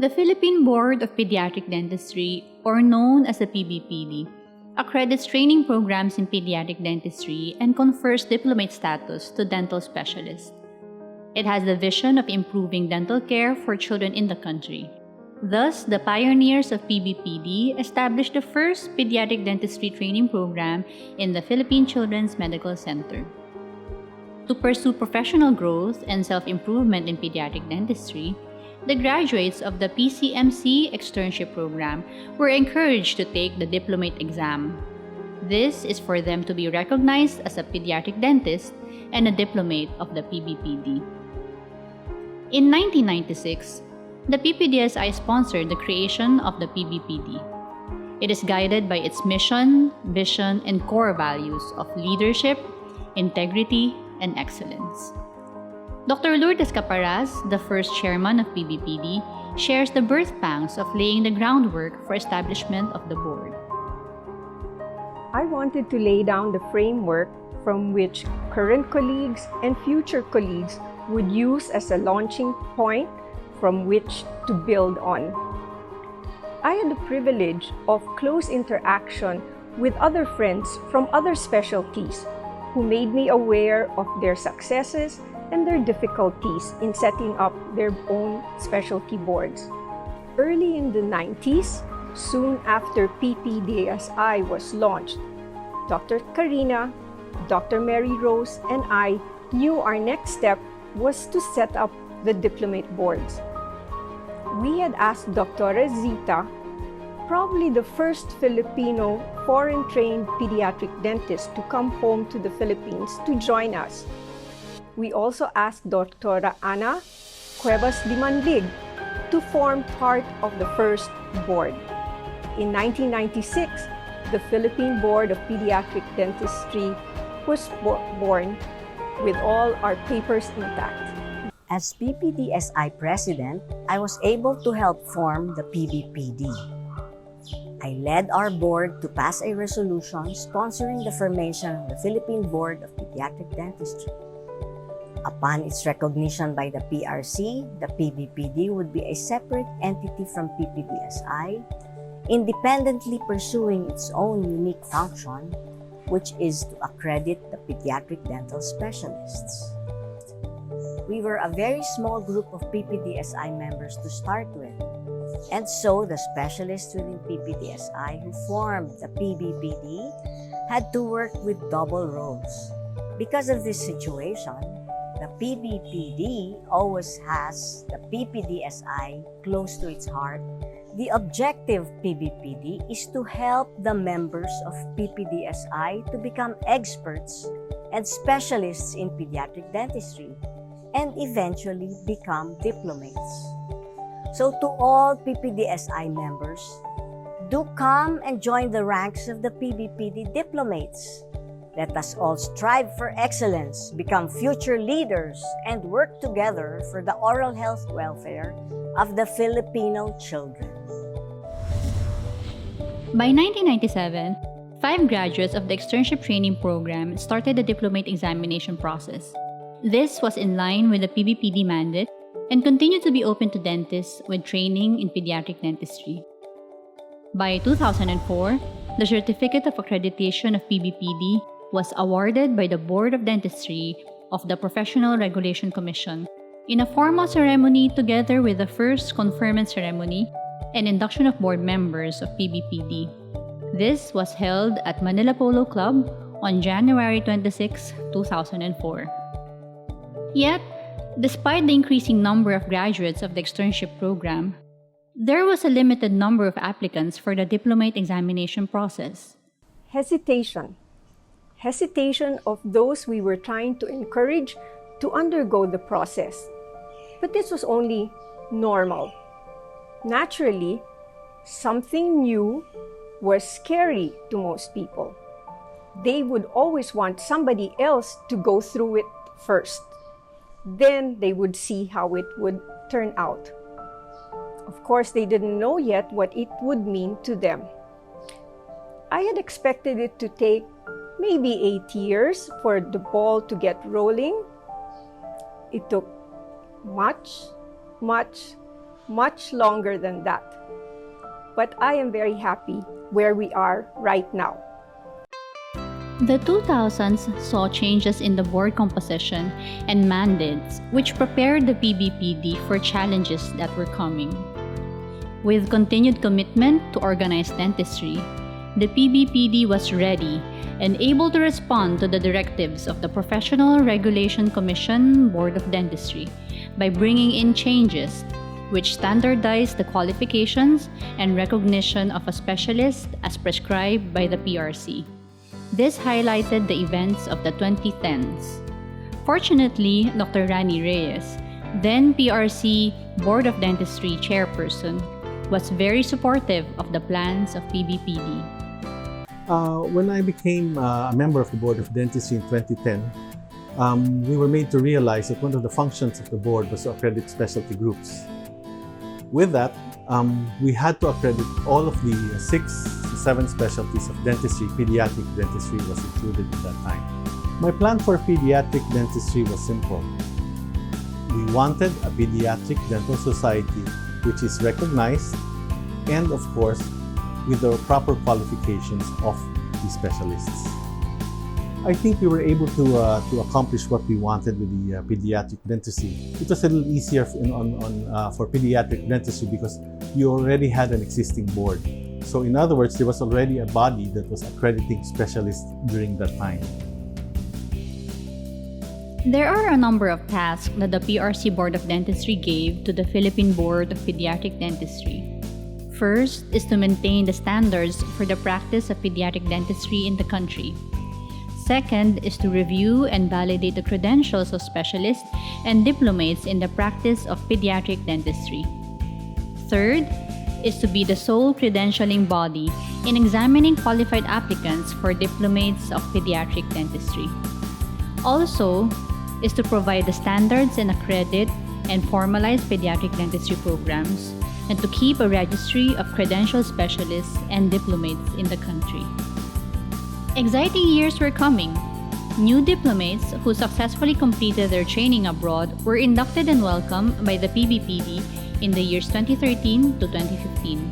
The Philippine Board of Pediatric Dentistry, or known as the PBPD, accredits training programs in pediatric dentistry and confers diplomate status to dental specialists. It has the vision of improving dental care for children in the country. Thus, the pioneers of PBPD established the first pediatric dentistry training program in the Philippine Children's Medical Center. To pursue professional growth and self-improvement in pediatric dentistry, the graduates of the PCMC externship program were encouraged to take the diplomate exam. This is for them to be recognized as a pediatric dentist and a diplomate of the PBPD. In 1996, the PPDSI sponsored the creation of the PBPD. It is guided by its mission, vision, and core values of leadership, integrity, and excellence. Dr. Lourdes Caparaz, the first chairman of PBPD, shares the birth pangs of laying the groundwork for establishment of the board. I wanted to lay down the framework from which current colleagues and future colleagues would use as a launching point from which to build on. I had the privilege of close interaction with other friends from other specialties who made me aware of their successes and their difficulties in setting up their own specialty boards. Early in the 90s, soon after PPDSI was launched, Dr. Karina, Dr. Mary Rose, and I knew our next step was to set up the diplomate boards. We had asked Dr. Zita, probably the first Filipino foreign-trained pediatric dentist to come home to the Philippines, to join us. We also asked Dr. Ana Cuevas Dimandig to form part of the first board. In 1996, the Philippine Board of Pediatric Dentistry was born with all our papers intact. As PPDSI president, I was able to help form the PBPD. I led our board to pass a resolution sponsoring the formation of the Philippine Board of Pediatric Dentistry. Upon its recognition by the PRC, the PBPD would be a separate entity from PPDSI, independently pursuing its own unique function, which is to accredit the pediatric dental specialists. We were a very small group of PPDSI members to start with, and so the specialists within PPDSI who formed the PBPD had to work with double roles. Because of this situation, the PBPD always has the PPDSI close to its heart. The objective of PBPD is to help the members of PPDSI to become experts and specialists in pediatric dentistry and eventually become diplomates. So to all PPDSI members, do come and join the ranks of the PBPD diplomates. Let us all strive for excellence, become future leaders, and work together for the oral health welfare of the Filipino children. By 1997, 5 graduates of the externship training program started the diplomate examination process. This was in line with the PBPD mandate and continued to be open to dentists with training in pediatric dentistry. By 2004, the Certificate of Accreditation of PBPD was awarded by the Board of Dentistry of the Professional Regulation Commission in a formal ceremony together with the first conferment ceremony and induction of board members of PBPD. This was held at Manila Polo Club on January 26, 2004. Yet, despite the increasing number of graduates of the externship program, there was a limited number of applicants for the diplomate examination process. Hesitation of those we were trying to encourage to undergo the process. But this was only normal. Naturally, something new was scary to most people. They would always want somebody else to go through it first. Then they would see how it would turn out. Of course, they didn't know yet what it would mean to them. I had expected it to take maybe 8 years for the ball to get rolling. It took much much longer than that. But I am very happy where we are right now. The 2000s saw changes in the board composition and mandates, which prepared the PBPD for challenges that were coming. With continued commitment to organized dentistry, the PBPD was ready and able to respond to the directives of the Professional Regulation Commission Board of Dentistry by bringing in changes which standardized the qualifications and recognition of a specialist as prescribed by the PRC. This highlighted the events of the 2010s. Fortunately, Dr. Rani Reyes, then PRC Board of Dentistry chairperson, was very supportive of the plans of PBPD. When I became a member of the Board of Dentistry in 2010, we were made to realize that one of the functions of the board was to accredit specialty groups. With that, we had to accredit all of the 6 to 7 specialties of dentistry. Pediatric dentistry was included at that time. My plan for pediatric dentistry was simple. We wanted a pediatric dental society which is recognized and, of course, with the proper qualifications of the specialists. I think we were able to accomplish what we wanted with the pediatric dentistry. It was a little easier for pediatric dentistry because you already had an existing board. So in other words, there was already a body that was accrediting specialists during that time. There are a number of tasks that the PRC Board of Dentistry gave to the Philippine Board of Pediatric Dentistry. First is to maintain the standards for the practice of pediatric dentistry in the country. Second is to review and validate the credentials of specialists and diplomates in the practice of pediatric dentistry. Third is to be the sole credentialing body in examining qualified applicants for diplomates of pediatric dentistry. Also is to provide the standards and accredit and formalize pediatric dentistry programs and to keep a registry of credentialed specialists and diplomates in the country. Exciting years were coming. New diplomates who successfully completed their training abroad were inducted and welcomed by the PBPD in the years 2013 to 2015.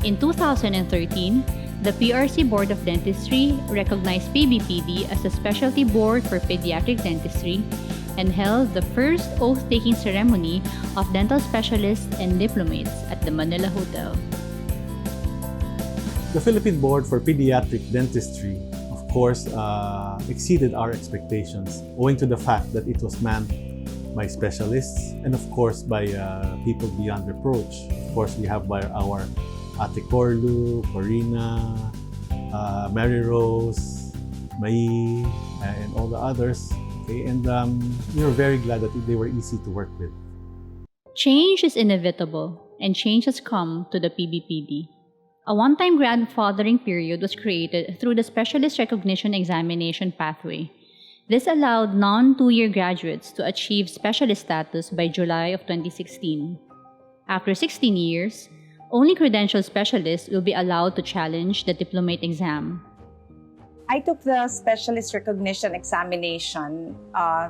In 2013, the PRC Board of Dentistry recognized PBPD as a specialty board for pediatric dentistry and held the first oath-taking ceremony of dental specialists and diplomates at the Manila Hotel. The Philippine Board for Pediatric Dentistry, of course, exceeded our expectations owing to the fact that it was manned by specialists and, of course, by people beyond reproach. Of course, we have by our Ate Corlu, Corina, Mary Rose, Mai, and all the others. Okay? And we were very glad that they were easy to work with. Change is inevitable, and change has come to the PBPD. A one-time grandfathering period was created through the Specialist Recognition Examination pathway. This allowed non-2-year graduates to achieve specialist status by July of 2016. After 16 years, only credentialed specialists will be allowed to challenge the diplomate exam. I took the Specialist Recognition Examination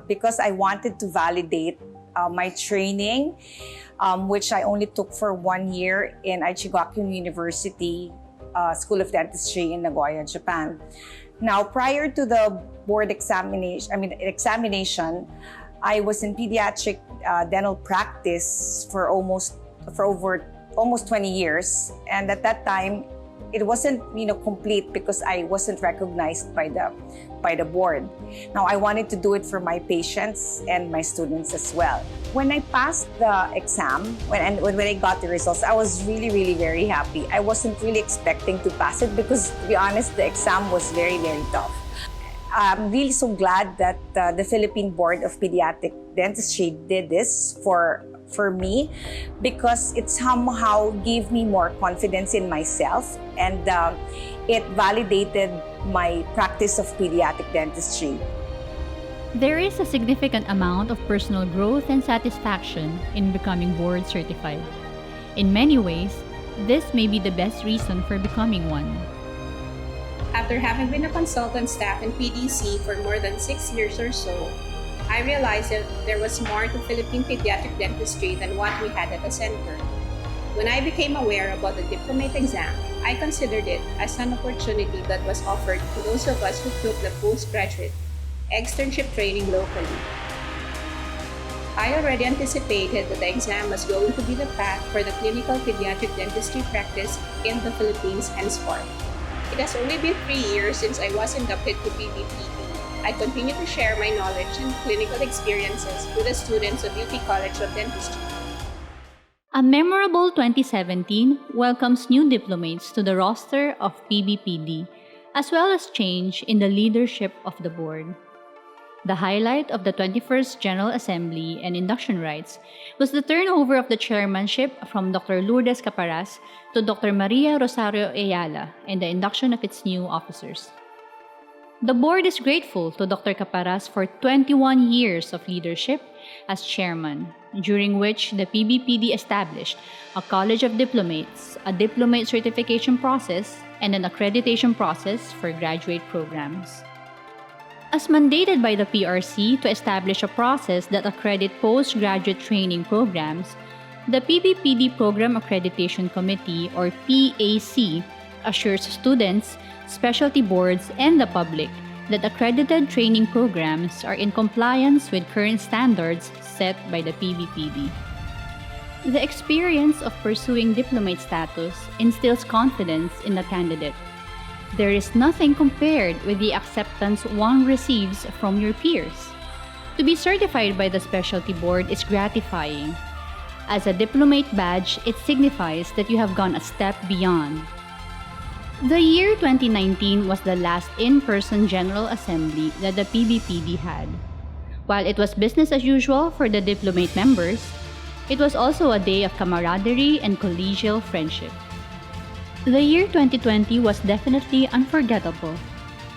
because I wanted to validate my training, which I only took for 1 year in Aichigakuin University School of Dentistry in Nagoya, Japan. Now, prior to the board examination, I was in pediatric dental practice for over almost 20 years, and at that time, it wasn't complete because I wasn't recognized by the board. Now I wanted to do it for my patients and my students as well. When I passed the exam, when I got the results, I was really very happy. I wasn't really expecting to pass it because, to be honest, the exam was very tough. I'm really so glad that the Philippine Board of Pediatric Dentistry did this for me, because it somehow gave me more confidence in myself, and it validated my practice of pediatric dentistry. There is a significant amount of personal growth and satisfaction in becoming board certified. In many ways, this may be the best reason for becoming one. After having been a consultant staff in PDC for more than 6 years or so, I realized that there was more to Philippine pediatric dentistry than what we had at the center. When I became aware about the diplomate exam, I considered it as an opportunity that was offered to those of us who took the postgraduate externship training locally. I already anticipated that the exam was going to be the path for the clinical pediatric dentistry practice in the Philippines henceforth. It has only been 3 years since I was inducted to PBPD. I continue to share my knowledge and clinical experiences with the students of UP College of Dentistry. A memorable 2017 welcomes new diplomates to the roster of PBPD, as well as change in the leadership of the board. The highlight of the 21st General Assembly and induction rites was the turnover of the chairmanship from Dr. Lourdes Caparas to Dr. Maria Rosario Ayala and the induction of its new officers. The board is grateful to Dr. Caparas for 21 years of leadership as chairman, during which the PBPD established a College of Diplomates, a diplomate certification process, and an accreditation process for graduate programs. As mandated by the PRC to establish a process that accredit postgraduate training programs, the PBPD Program Accreditation Committee, or PAC, assures students, specialty boards, and the public that accredited training programs are in compliance with current standards set by the PBPD. The experience of pursuing diplomate status instills confidence in the candidate. There is nothing compared with the acceptance one receives from your peers. To be certified by the specialty board is gratifying. As a diplomate badge, it signifies that you have gone a step beyond. The year 2019 was the last in-person General Assembly that the PBPD had. While it was business as usual for the diplomate members, it was also a day of camaraderie and collegial friendship. The year 2020 was definitely unforgettable.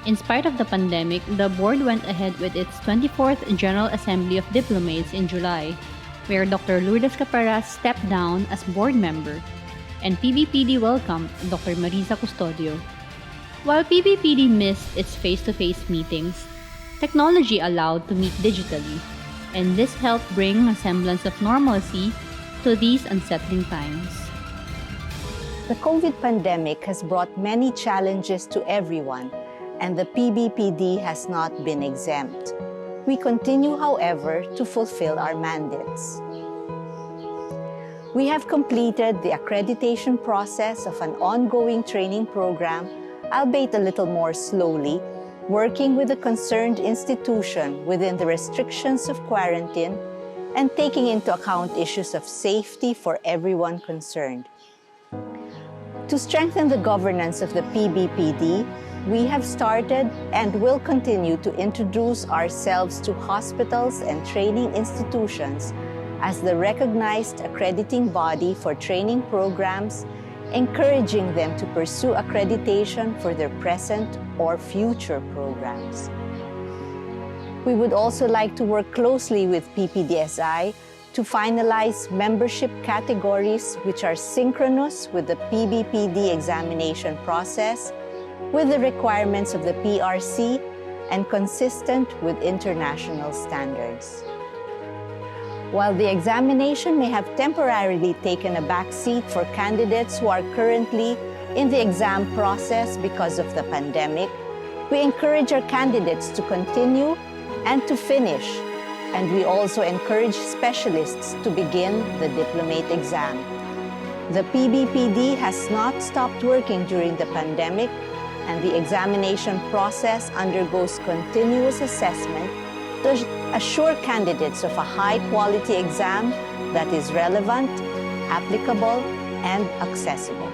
In spite of the pandemic, the board went ahead with its 24th General Assembly of Diplomates in July, where Dr. Lourdes Caparas stepped down as board member, and PBPD welcomed Dr. Marisa Custodio. While PBPD missed its face-to-face meetings, technology allowed to meet digitally, and this helped bring a semblance of normalcy to these unsettling times. The COVID pandemic has brought many challenges to everyone, and the PBPD has not been exempt. We continue, however, to fulfill our mandates. We have completed the accreditation process of an ongoing training program, albeit a little more slowly, working with the concerned institution within the restrictions of quarantine and taking into account issues of safety for everyone concerned. To strengthen the governance of the PBPD, we have started and will continue to introduce ourselves to hospitals and training institutions as the recognized accrediting body for training programs, encouraging them to pursue accreditation for their present or future programs. We would also like to work closely with PPDSI to finalize membership categories which are synchronous with the PBPD examination process, with the requirements of the PRC, and consistent with international standards. While the examination may have temporarily taken a backseat for candidates who are currently in the exam process because of the pandemic, we encourage our candidates to continue and to finish, and we also encourage specialists to begin the diplomate exam. The PBPD has not stopped working during the pandemic, and the examination process undergoes continuous assessment to assure candidates of a high-quality exam that is relevant, applicable, and accessible.